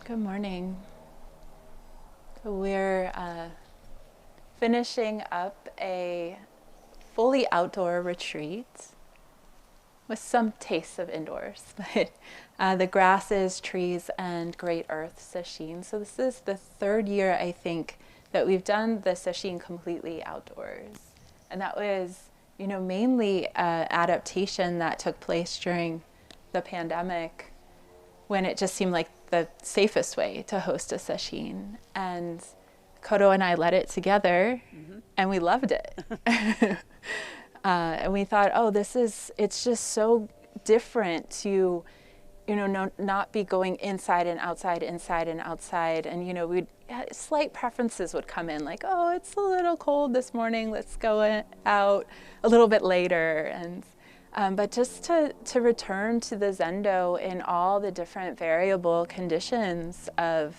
Good morning. So we're finishing up a fully outdoor retreat with some tastes of indoors, but the grasses, trees, and great earth sesshin. So this is the third year, I think, that we've done the sesshin completely outdoors. And that was, mainly adaptation that took place during the pandemic, when it just seemed like the safest way to host a sesshin. And Kodo and I led it together, and we loved it. And we thought, oh, it's just so different to, not be going inside and outside, inside and outside. And, slight preferences would come in, like, oh, it's a little cold this morning, let's go out a little bit later. But just to return to the Zendo in all the different variable conditions of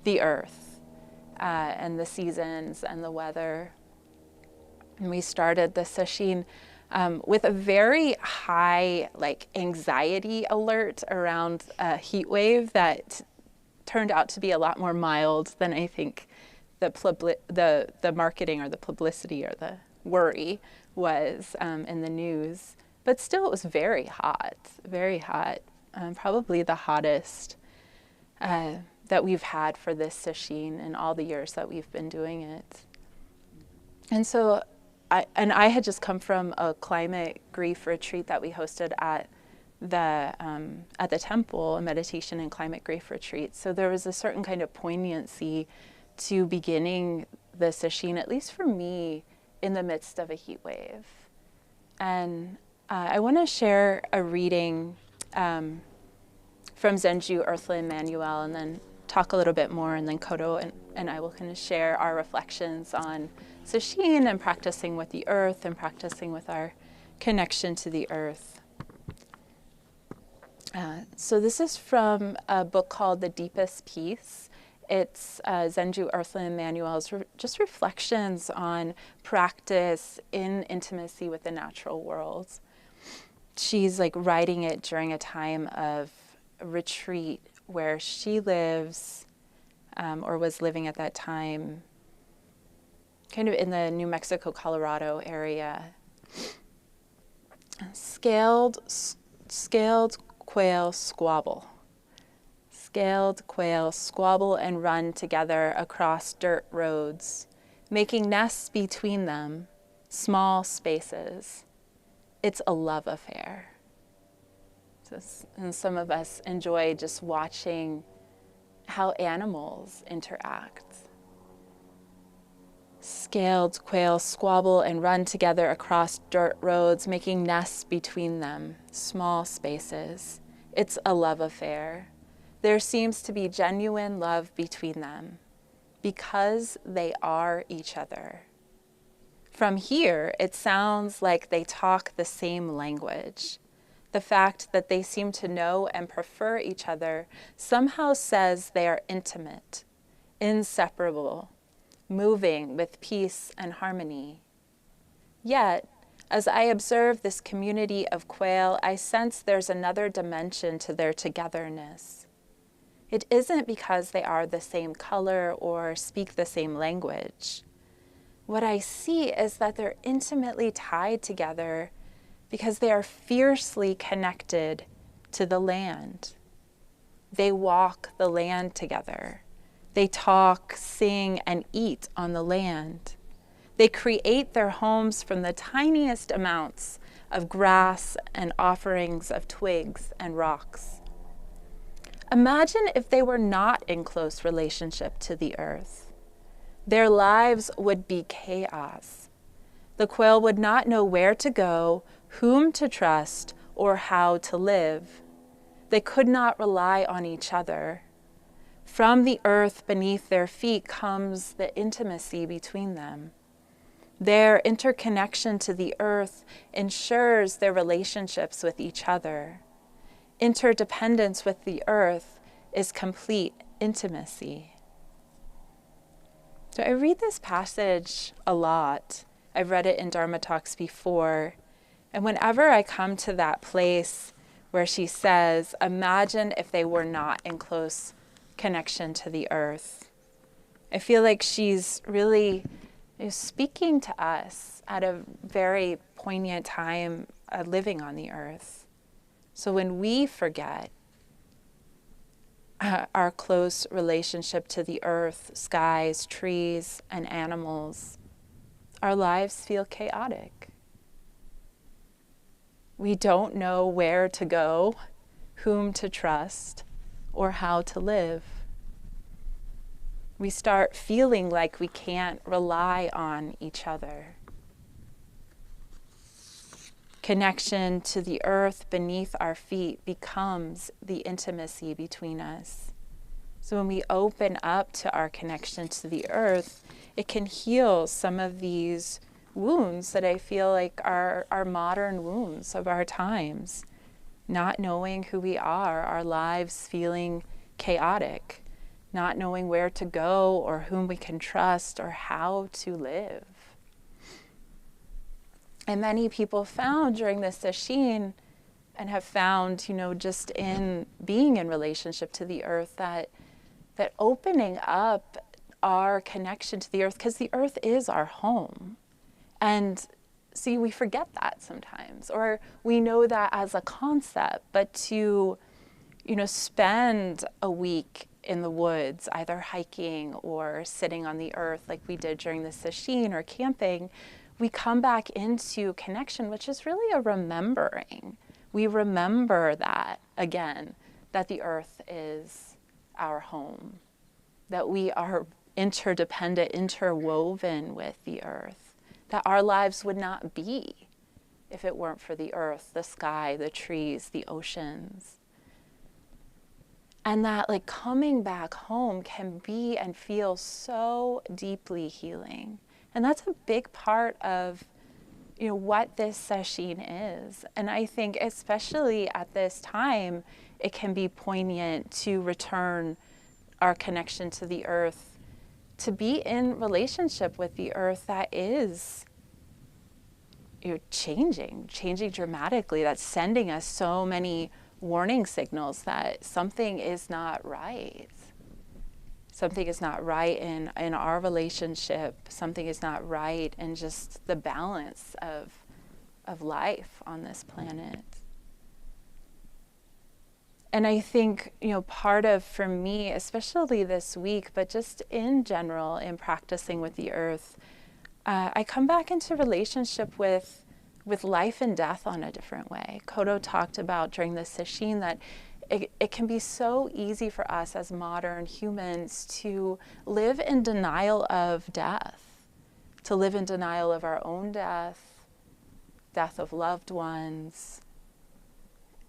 the earth and the seasons and the weather. And we started the sesshin with a very high anxiety alert around a heat wave that turned out to be a lot more mild than I think the marketing or the publicity or the worry was in the news. But still, it was very hot, probably the hottest that we've had for this sesshin in all the years that we've been doing it. And so, I had just come from a climate grief retreat that we hosted at the temple, a meditation and climate grief retreat. So there was a certain kind of poignancy to beginning the sesshin, at least for me, in the midst of a heat wave. And I want to share a reading from Zenju Ursula Emmanuel, and then talk a little bit more, and then Kodo and I will kind of share our reflections on sesshin and practicing with the earth and practicing with our connection to the earth. So this is from a book called The Deepest Peace. It's Zenju Ursula Emmanuel's just reflections on practice in intimacy with the natural world. She's writing it during a time of a retreat where she lives or was living at that time, kind of in the New Mexico, Colorado area. Scaled quail squabble. Scaled quail squabble and run together across dirt roads, making nests between them, small spaces. It's a love affair. And some of us enjoy just watching how animals interact. Scaled quail squabble and run together across dirt roads, making nests between them, small spaces. It's a love affair. There seems to be genuine love between them because they are each other. From here, it sounds like they talk the same language. The fact that they seem to know and prefer each other somehow says they are intimate, inseparable, moving with peace and harmony. Yet, as I observe this community of quail, I sense there's another dimension to their togetherness. It isn't because they are the same color or speak the same language. What I see is that they're intimately tied together because they are fiercely connected to the land. They walk the land together. They talk, sing, and eat on the land. They create their homes from the tiniest amounts of grass and offerings of twigs and rocks. Imagine if they were not in close relationship to the earth. Their lives would be chaos. The quail would not know where to go, whom to trust, or how to live. They could not rely on each other. From the earth beneath their feet comes the intimacy between them. Their interconnection to the earth ensures their relationships with each other. Interdependence with the earth is complete intimacy. So I read this passage a lot. I've read it in Dharma talks before. And whenever I come to that place where she says, imagine if they were not in close connection to the earth. I feel like she's really speaking to us at a very poignant time living on the earth. So when we forget our close relationship to the earth, skies, trees, and animals, our lives feel chaotic. We don't know where to go, whom to trust, or how to live. We start feeling like we can't rely on each other. Connection to the earth beneath our feet becomes the intimacy between us. So when we open up to our connection to the earth, it can heal some of these wounds that I feel like are modern wounds of our times. Not knowing who we are, our lives feeling chaotic, not knowing where to go or whom we can trust or how to live. And many people found during this sesshin and have found, just in being in relationship to the earth, that opening up our connection to the earth, because the earth is our home. And see, we forget that sometimes, or we know that as a concept, but to, spend a week in the woods, either hiking or sitting on the earth like we did during the sesshin or camping, we come back into connection, which is really a remembering. We remember that, again, that the earth is our home, that we are interdependent, interwoven with the earth, that our lives would not be if it weren't for the earth, the sky, the trees, the oceans. And that coming back home can be and feel so deeply healing. And that's a big part of what this sesshin is. And I think especially at this time, it can be poignant to return our connection to the earth, to be in relationship with the earth that is changing dramatically, that's sending us so many warning signals that something is not right. Something is not right in our relationship. Something is not right in just the balance of life on this planet. And I think, part of, for me, especially this week, but just in general, in practicing with the earth, I come back into relationship with life and death on a different way. Kodo talked about during the sesshin that it can be so easy for us as modern humans to live in denial of death, to live in denial of our own death of loved ones.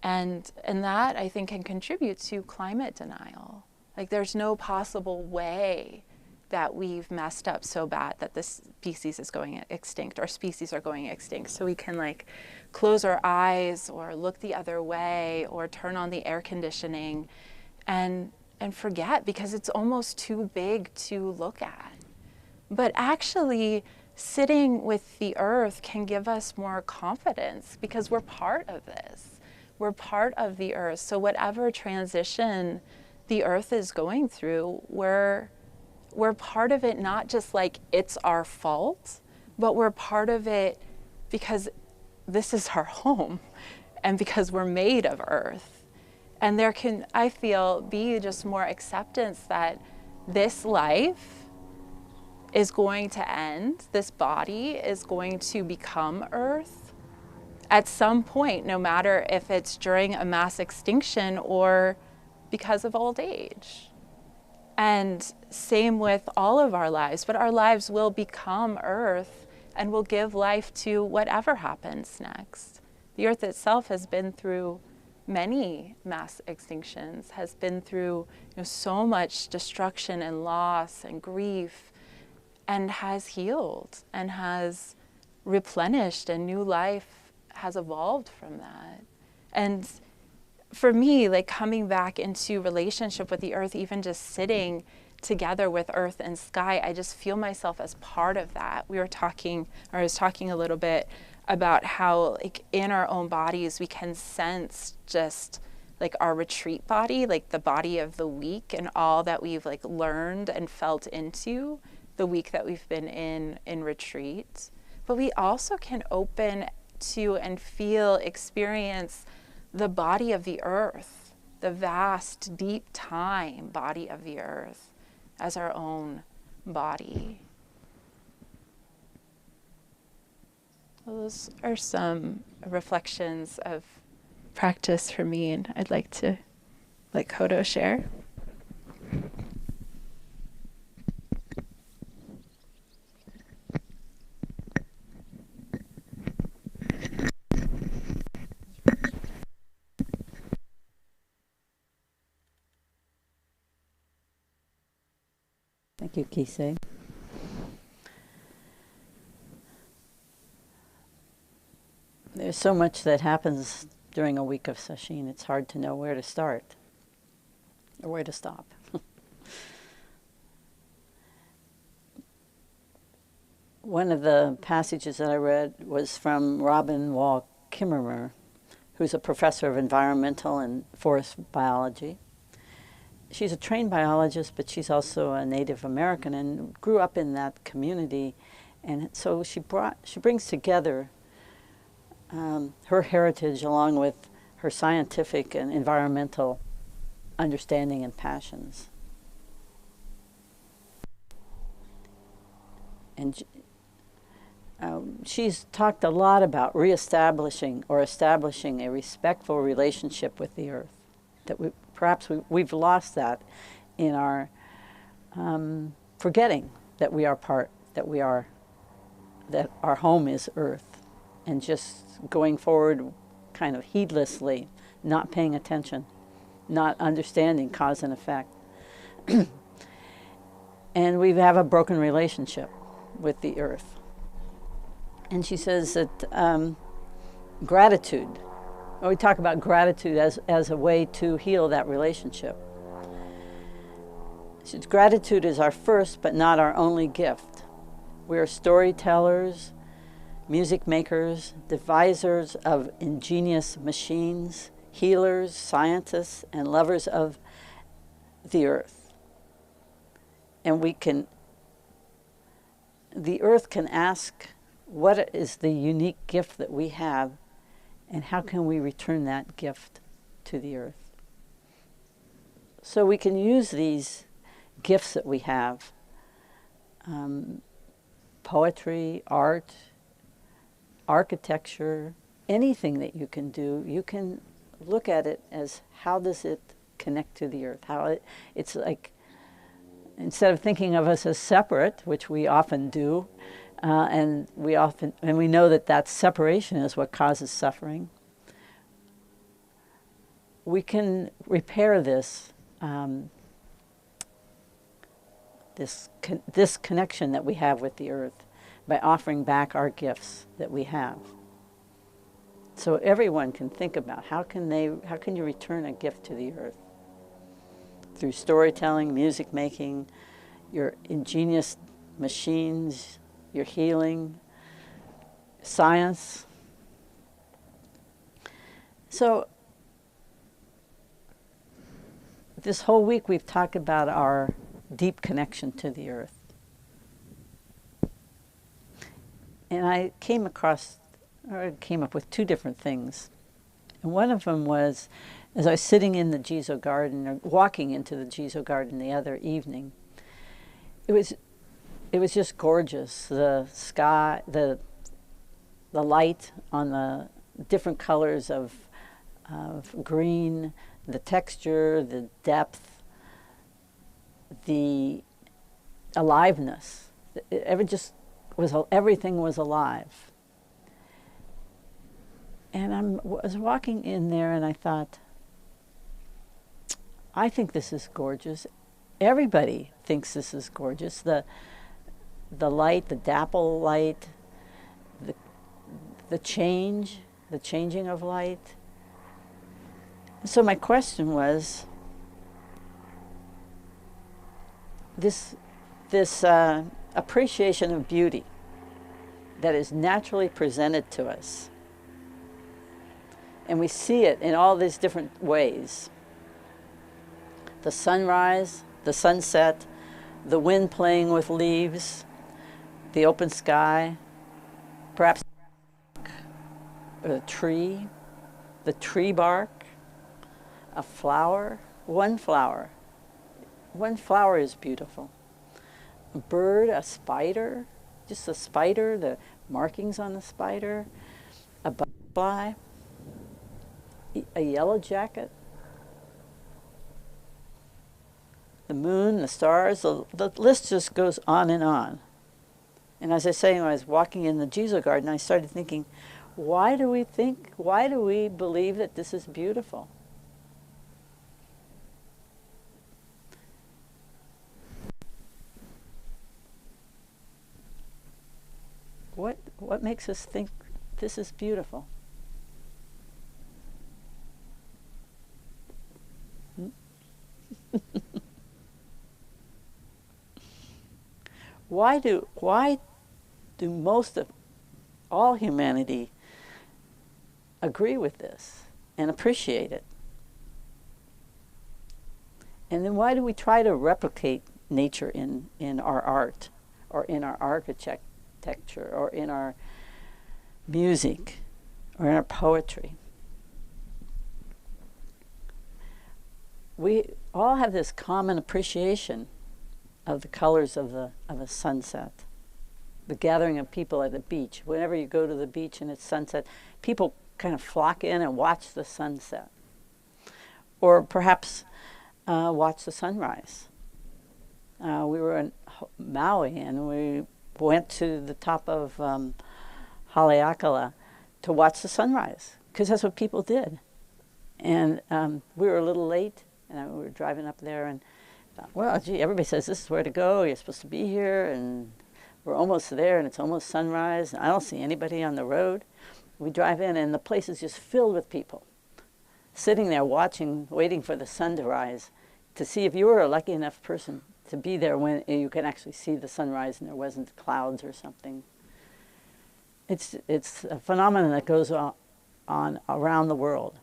And that, I think, can contribute to climate denial. There's no possible way that we've messed up so bad that this species is going extinct, or species are going extinct. So we can close our eyes or look the other way or turn on the air conditioning and forget, because it's almost too big to look at. But actually, sitting with the earth can give us more confidence, because we're part of this. We're part of the earth. So whatever transition the earth is going through, we're part of it, not just it's our fault, but we're part of it because this is our home and because we're made of earth. And there can, I feel, be just more acceptance that this life is going to end, this body is going to become earth at some point, no matter if it's during a mass extinction or because of old age. And same with all of our lives, but our lives will become earth and will give life to whatever happens next. The earth itself has been through many mass extinctions, has been through so much destruction and loss and grief, and has healed and has replenished, and new life has evolved from that. And for me, coming back into relationship with the earth, even just sitting together with earth and sky, I just feel myself as part of that. I was talking a little bit about how in our own bodies we can sense just like our retreat body, like the body of the week and all that we've like learned and felt into the week that we've been in retreat. But we also can open to and feel, experience the body of the earth, the vast, deep time body of the earth as our own body. Those are some reflections of practice for me, and I'd like to let Kodo share. Thank you, Kisei. There's so much that happens during a week of sesshin, it's hard to know where to start or where to stop. One of the passages that I read was from Robin Wall Kimmerer, who's a professor of environmental and forest biology. She's a trained biologist, but she's also a Native American and grew up in that community. And so she brings together her heritage along with her scientific and environmental understanding and passions. And she's talked a lot about reestablishing or establishing a respectful relationship with the earth. That we've lost that in our forgetting that we are that our home is earth, and just going forward kind of heedlessly, not paying attention, not understanding cause and effect. And we have a broken relationship with the earth. And she says that gratitude, we talk about gratitude as a way to heal that relationship. She says, gratitude is our first but not our only gift. We are storytellers, music makers, devisers of ingenious machines, healers, scientists, and lovers of the earth. And the earth can ask, what is the unique gift that we have, and how can we return that gift to the earth? So we can use these gifts that we have, poetry, art, architecture, anything that you can do, you can look at it as how does it connect to the earth? It's like, instead of thinking of us as separate, which we often do, and we know that separation is what causes suffering, we can repair this this connection that we have with the earth by offering back our gifts that we have. So everyone can think about how can you return a gift to the earth? Through storytelling, music making, your ingenious machines, your healing, science. So this whole week we've talked about our deep connection to the earth. And I came up with two different things. And one of them was, as I was sitting in the Jizo garden, or walking into the Jizo garden the other evening, it was just gorgeous. The sky, the light on the different colors of green, the texture, the depth, the aliveness. Everything was alive. And I was walking in there and I thought, I think this is gorgeous. Everybody thinks this is gorgeous. The light, the dapple light, the changing of light. So my question was, this appreciation of beauty that is naturally presented to us, And we see it in all these different ways. The sunrise, the sunset, the wind playing with leaves, the open sky, perhaps a tree, the tree bark, a flower, one flower. One flower is beautiful. A bird, a spider, just a spider, the markings on the spider, a butterfly, a yellow jacket, the moon, the stars, the list just goes on and on. And as I say, when I was walking in the Jesus garden, I started thinking, why do we believe that this is beautiful? What makes us think this is beautiful? Why do most of all humanity agree with this and appreciate it? And then why do we try to replicate nature in our art, or in our architecture, or in our music, or in our poetry? We all have this common appreciation of the colors of a sunset, the gathering of people at the beach. Whenever you go to the beach and it's sunset, people kind of flock in and watch the sunset, or perhaps watch the sunrise. We were in Maui and we went to the top of Haleakala to watch the sunrise, because that's what people did. And we were a little late, and we were driving up there, and thought, well, gee, everybody says this is where to go, you're supposed to be here, and we're almost there, and it's almost sunrise, and I don't see anybody on the road. We drive in, and the place is just filled with people, sitting there watching, waiting for the sun to rise, to see if you were a lucky enough person to be there when you can actually see the sunrise and there wasn't clouds or something. It's a phenomenon that goes on around the world.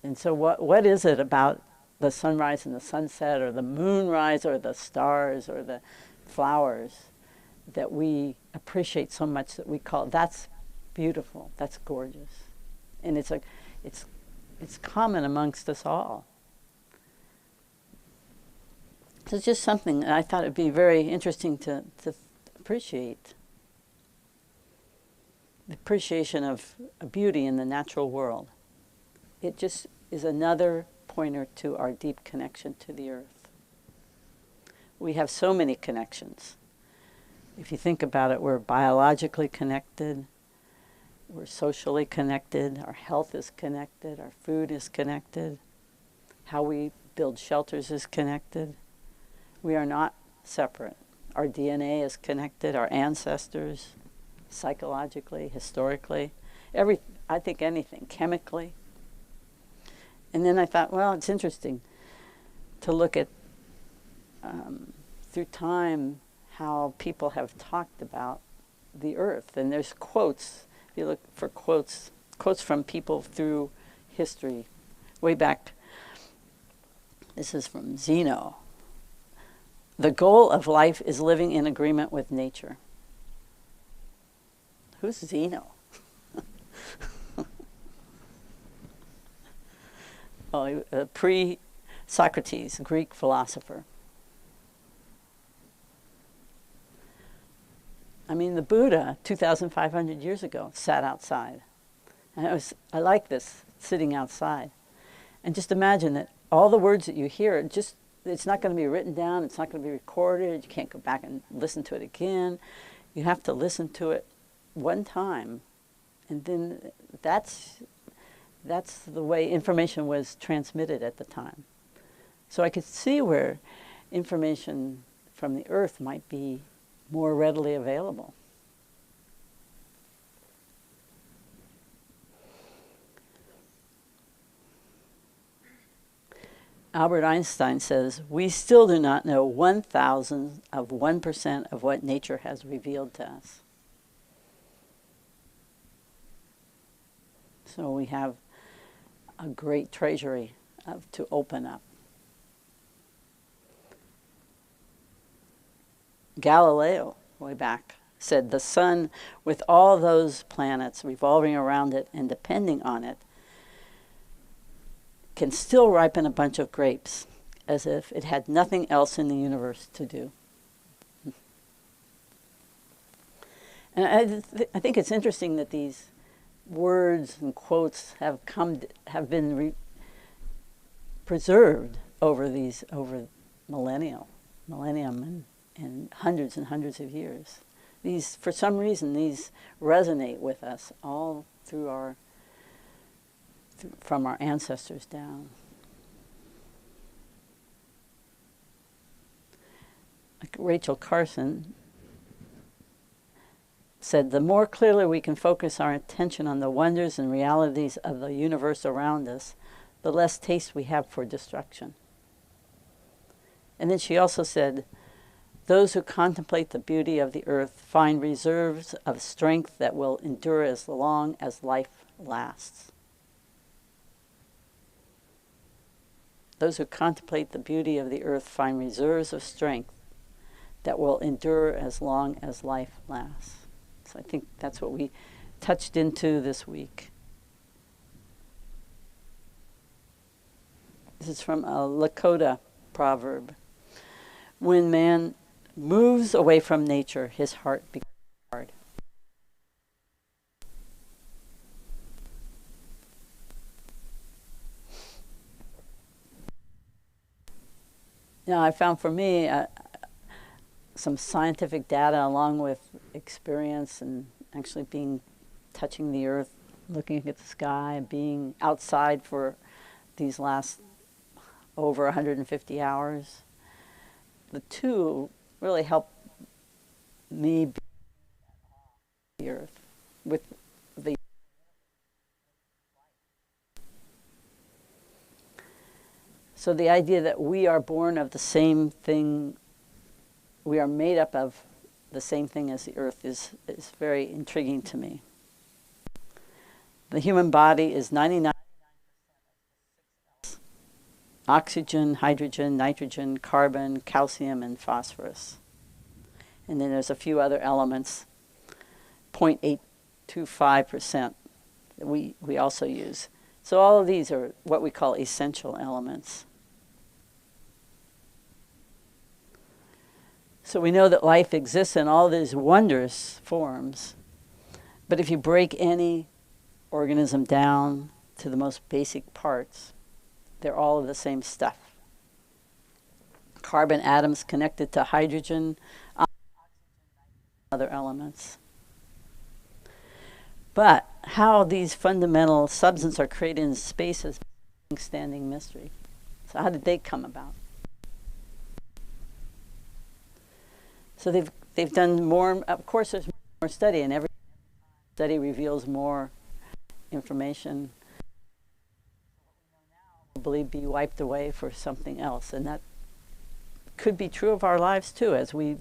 And so what is it about the sunrise and the sunset, or the moonrise, or the stars, or the flowers that we appreciate so much that we call, that's beautiful, that's gorgeous? And it's common amongst us all. So it's just something that I thought it would be very interesting to appreciate. The appreciation of beauty in the natural world. It just is another pointer to our deep connection to the earth. We have so many connections. If you think about it, we're biologically connected, we're socially connected, our health is connected, our food is connected, how we build shelters is connected. We are not separate. Our DNA is connected, our ancestors, psychologically, historically, I think anything, chemically. And then I thought, well, it's interesting to look at, through time, how people have talked about the earth. And there's quotes, if you look for quotes from people through history, way back. This is from Zeno. The goal of life is living in agreement with nature. Who's Zeno? Pre-Socrates, Greek philosopher. I mean, the Buddha, 2,500 years ago, sat outside. And I like this, sitting outside. And just imagine that all the words that you hear, it's not going to be written down, it's not going to be recorded, you can't go back and listen to it again. You have to listen to it one time, and then that's the way information was transmitted at the time. So I could see where information from the earth might be more readily available. Albert Einstein says, we still do not know 1,000th of 1% of what nature has revealed to us. So we have a great treasury to open up. Galileo, way back, said the sun, with all those planets revolving around it and depending on it, can still ripen a bunch of grapes as if it had nothing else in the universe to do. And I think it's interesting that these words and quotes have been preserved over millennium and hundreds of years. These, for some reason, these resonate with us all through from our ancestors down. Like Rachel Carson said, the more clearly we can focus our attention on the wonders and realities of the universe around us, the less taste we have for destruction. And then she also said, those who contemplate the beauty of the earth find reserves of strength that will endure as long as life lasts. Those who contemplate the beauty of the earth find reserves of strength that will endure as long as life lasts. So I think that's what we touched into this week. This is from a Lakota proverb. When man moves away from nature, his heart becomes hard. Now, I found for me some scientific data along with experience and actually touching the earth, looking at the sky, being outside for these last over 150 hours. The two really helped me be the earth with the so the idea that we are born of the same thing, we are made up of the same thing as the earth is very intriguing to me. The human body is 99% oxygen, hydrogen, nitrogen, carbon, calcium, and phosphorus. And then there's a few other elements, 0.825% that we also use. So all of these are what we call essential elements. So we know that life exists in all these wondrous forms, but if you break any organism down to the most basic parts, they're all of the same stuff. Carbon atoms connected to hydrogen, other elements. But how these fundamental substances are created in space is a long-standing mystery. So how did they come about? So they've done more. Of course, there's more study, and every study reveals more information. Believe be wiped away for something else, and that could be true of our lives too. As we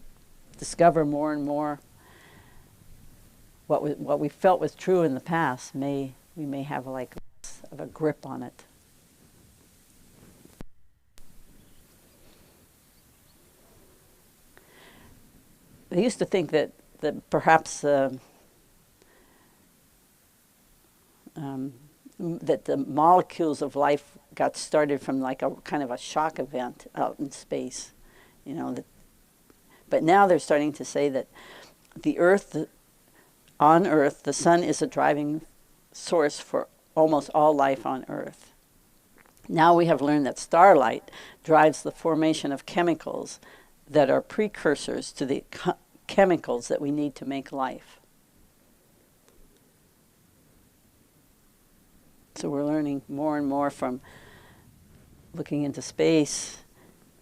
discover more and more what we felt was true in the past, we may have like less of a grip on it. I used to think that perhaps that the molecules of life got started from like a kind of a shock event out in space, but now they're starting to say that on Earth, the sun is a driving source for almost all life on Earth. Now we have learned that starlight drives the formation of chemicals that are precursors to the chemicals that we need to make life. So we're learning more and more from looking into space,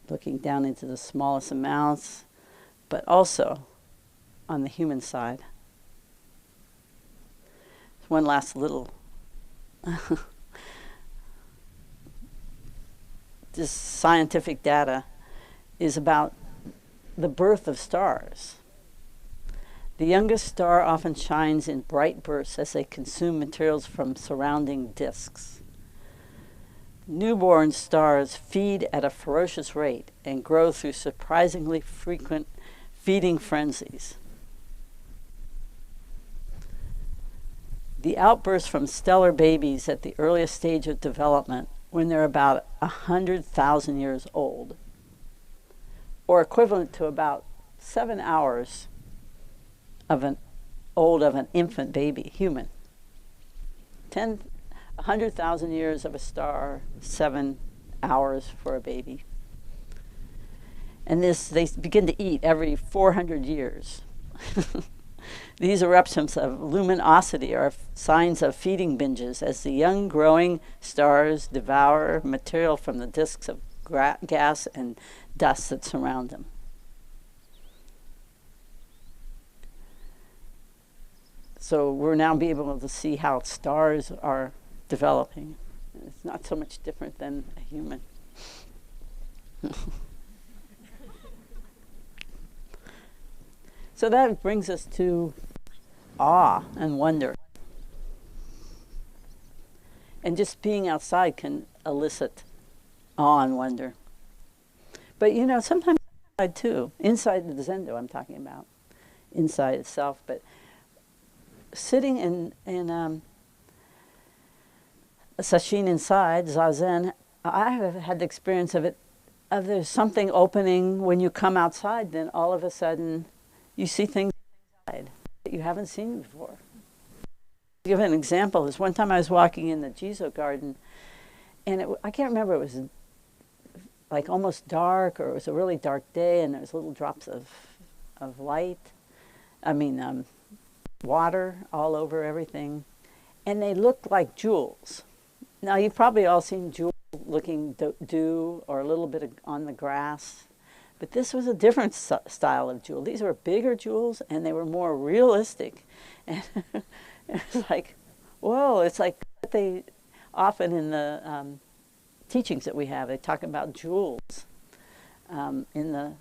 looking down into the smallest amounts, but also on the human side. One last little this scientific data is about the birth of stars. The youngest star often shines in bright bursts as they consume materials from surrounding disks. Newborn stars feed at a ferocious rate and grow through surprisingly frequent feeding frenzies. The outbursts from stellar babies at the earliest stage of development, when they're about 100,000 years old, or equivalent to about 7 hours of an infant baby, human. 100,000 years of a star, 7 hours for a baby. And they begin to eat every 400 years. These eruptions of luminosity are signs of feeding binges as the young growing stars devour material from the disks of gas and dust that surround them. So we're now be able to see how stars are developing. It's not so much different than a human. So that brings us to awe and wonder. And just being outside can elicit awe and wonder. But you know, sometimes inside too, inside the Zendo I'm talking about, inside itself, but sitting in a sesshin inside, zazen, I have had the experience of there's something opening when you come outside, then all of a sudden you see things inside that you haven't seen before. To give an example, this one time I was walking in the Jizo garden, and I can't remember, it was like almost dark, or it was a really dark day, and there was little drops of light, water all over everything, and they looked like jewels. Now, you've probably all seen jewels looking dew or a little bit on the grass, but this was a different style of jewel. These were bigger jewels, and they were more realistic. And it's like, whoa, it's like they often in the teachings that we have, they talk about jewels on the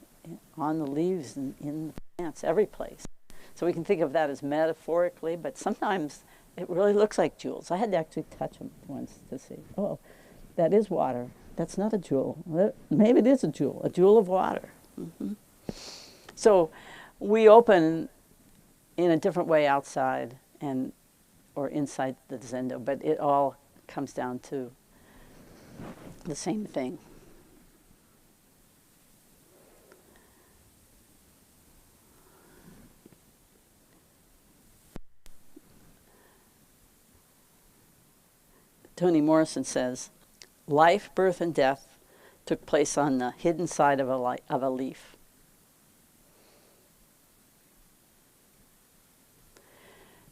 leaves and in the plants, every place. So we can think of that as metaphorically, but sometimes it really looks like jewels. I had to actually touch them once to see, oh, that is water. That's not a jewel. Maybe it is a jewel of water. Mm-hmm. So we open in a different way outside or inside the Zendo, but it all comes down to the same thing. Toni Morrison says, life, birth, and death took place on the hidden side of a leaf.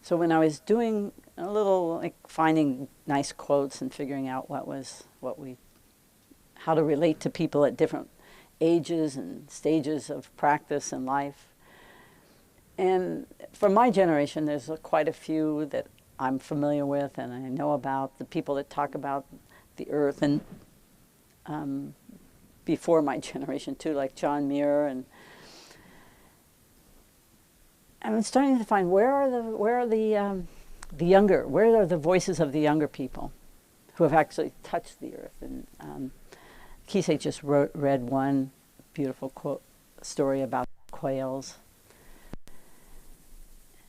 So when I was doing a little, like finding nice quotes and figuring out how to relate to people at different ages and stages of practice and life. And for my generation, there's quite a few that I'm familiar with, and I know about the people that talk about the earth, and before my generation too, like John Muir, and I'm starting to find where are the voices of the younger people who have actually touched the earth. And Kisei just read one beautiful story about quails.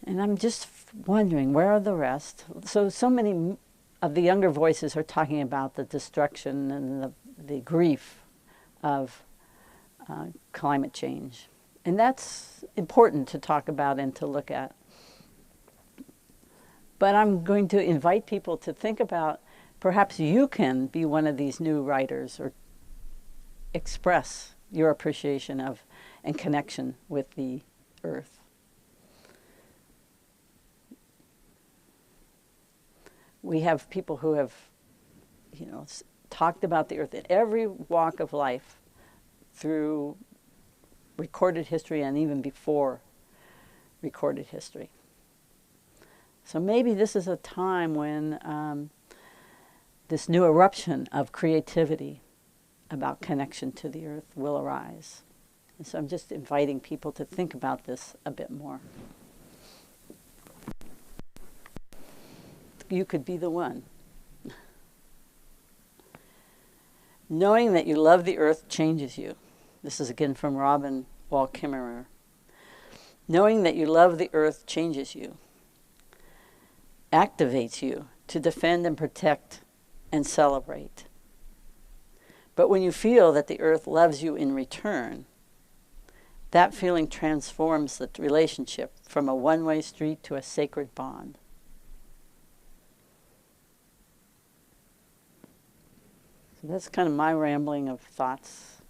And I'm just wondering, where are the rest? So many of the younger voices are talking about the destruction and the grief of climate change. And that's important to talk about and to look at. But I'm going to invite people to think about, perhaps you can be one of these new writers or express your appreciation of and connection with the earth. We have people who have, talked about the earth in every walk of life through recorded history and even before recorded history. So maybe this is a time when this new eruption of creativity about connection to the earth will arise. And so I'm just inviting people to think about this a bit more. you could be the one. Knowing that you love the earth changes you. This is again from Robin Wall Kimmerer. Knowing that you love the earth changes you, activates you to defend and protect and celebrate. But when you feel that the earth loves you in return, that feeling transforms the relationship from a one-way street to a sacred bond. So that's kind of my rambling of thoughts.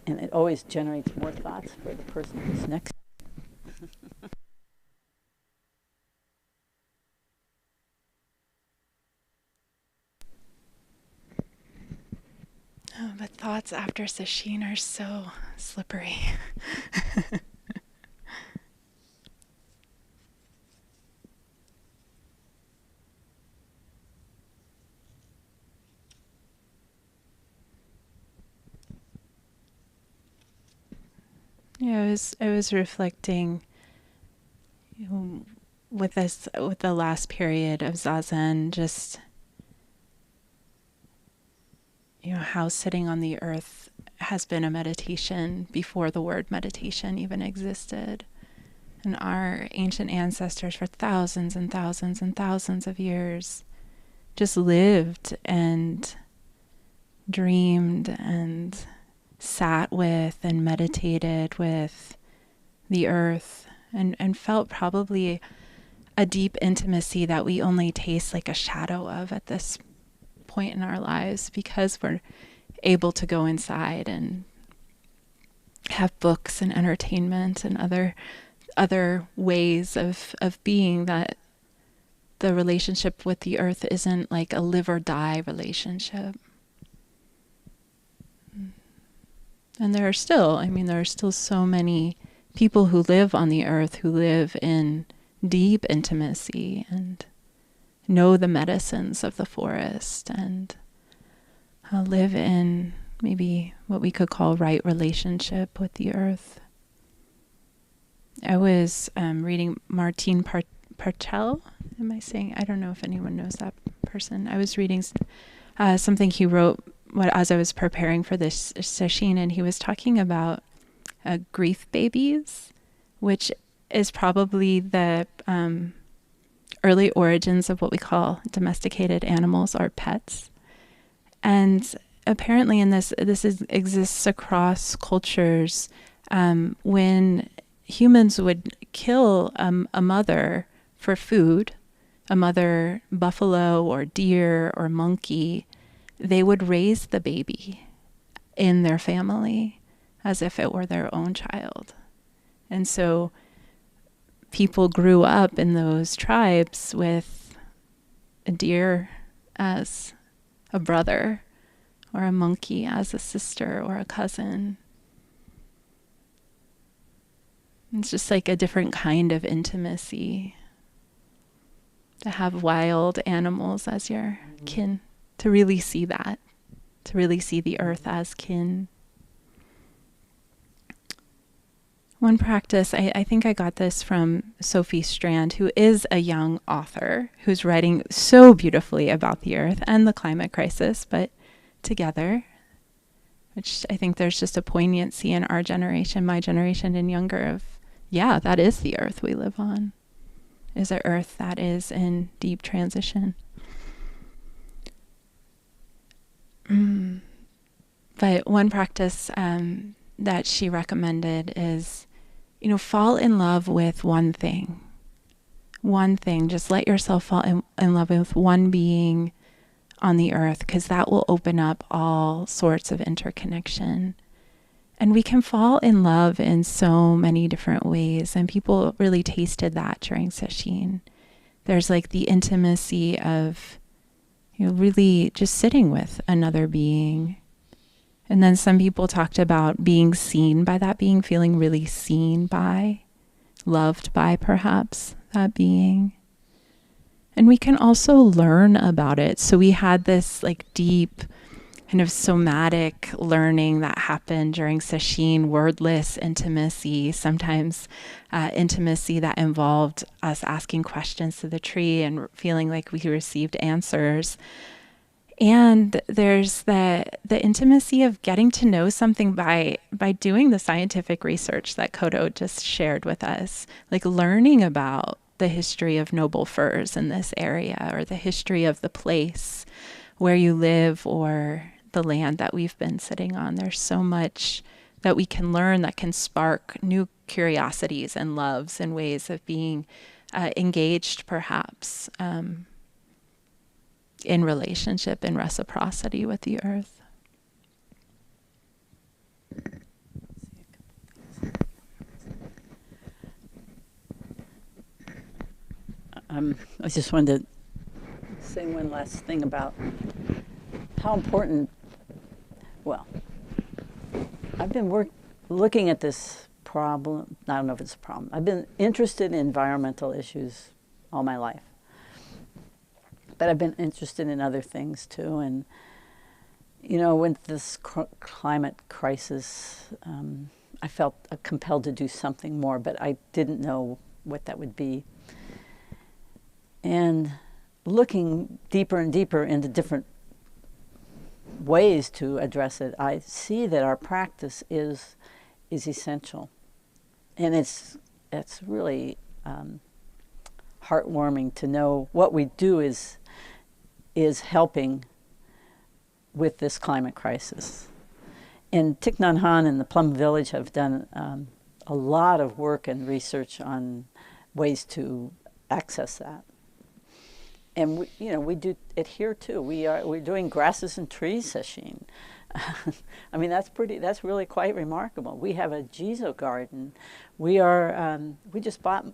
And it always generates more thoughts for the person who's next. Oh, but thoughts after sesshin are so slippery. Yeah, I was reflecting, with the last period of Zazen, just how sitting on the earth has been a meditation before the word meditation even existed. And our ancient ancestors for thousands and thousands and thousands of years just lived and dreamed and sat with and meditated with the earth and felt probably a deep intimacy that we only taste like a shadow of at this point in our lives, because we're able to go inside and have books and entertainment and other ways of being, that the relationship with the earth isn't like a live or die relationship. And there are still so many people who live on the earth, who live in deep intimacy and know the medicines of the forest and live in maybe what we could call right relationship with the earth. I was reading Martin Partel. Am I saying? I don't know if anyone knows that person. I was reading something he wrote as I was preparing for this sesshin, and he was talking about grief babies, which is probably the early origins of what we call domesticated animals or pets. And apparently exists across cultures. When humans would kill a mother for food, a mother buffalo or deer or monkey, they would raise the baby in their family as if it were their own child. And so people grew up in those tribes with a deer as a brother, or a monkey as a sister or a cousin. It's just like a different kind of intimacy to have wild animals as your kin, to really see that, to really see the earth as kin. One practice, I think I got this from Sophie Strand, who is a young author who's writing so beautifully about the earth and the climate crisis, but together, which I think there's just a poignancy in our generation, my generation and younger, of, yeah, that is the earth we live on, is an earth that is in deep transition. But one practice that she recommended is, fall in love with one thing. One thing, just let yourself fall in love with one being on the earth, because that will open up all sorts of interconnection. And we can fall in love in so many different ways, and people really tasted that during sesshin. There's like the intimacy of, really just sitting with another being. And then some people talked about being seen by that being, feeling really seen by, loved by perhaps that being. And we can also learn about it. So we had this like deep kind of somatic learning that happened during sesshin, wordless intimacy, sometimes intimacy that involved us asking questions to the tree and feeling like we received answers. And there's the intimacy of getting to know something by doing the scientific research that Kodo just shared with us, like learning about the history of noble firs in this area, or the history of the place where you live, or the land that we've been sitting on. There's so much that we can learn that can spark new curiosities and loves and ways of being engaged, perhaps, in relationship and reciprocity with the earth. I just wanted to say one last thing about how important, well, I've been looking at this problem. I don't know if it's a problem. I've been interested in environmental issues all my life. But I've been interested in other things too. And, you know, with this climate crisis, I felt compelled to do something more, but I didn't know what that would be. And looking deeper and deeper into different ways to address it, I see that our practice is essential. And it's really heartwarming to know what we do is helping with this climate crisis. And Thich Nhat Hanh and the Plum Village have done a lot of work and research on ways to access that. And we do it here too. We're doing grasses and trees sesshin. I mean, that's really quite remarkable. We have a Jizo garden. We just bought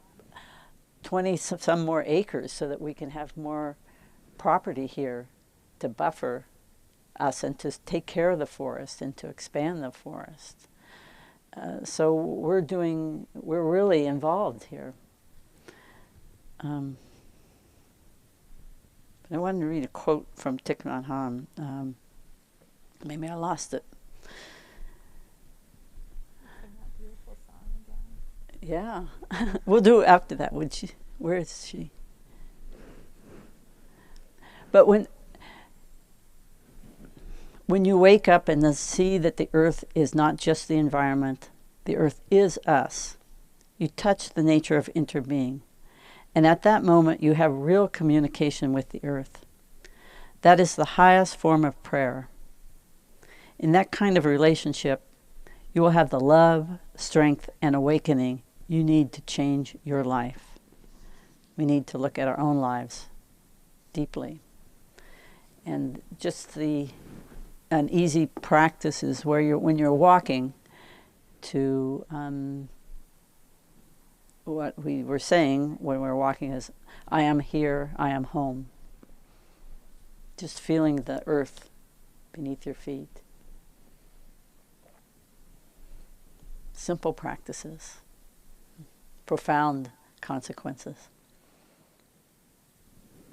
20 some more acres so that we can have more property here to buffer us and to take care of the forest and to expand the forest. So we're really involved here. I wanted to read a quote from Thich Nhat Hanh. Maybe I lost it. Sing that beautiful song again. Yeah. We'll do it after that. Where is she? But when you wake up and see that the earth is not just the environment, the earth is us, you touch the nature of interbeing. And at that moment, you have real communication with the earth. That is the highest form of prayer. In that kind of relationship, you will have the love, strength, and awakening you need to change your life. We need to look at our own lives deeply. And just an easy practice is when you're walking to what we were saying when we were walking is, I am here, I am home. Just feeling the earth beneath your feet. Simple practices, profound consequences.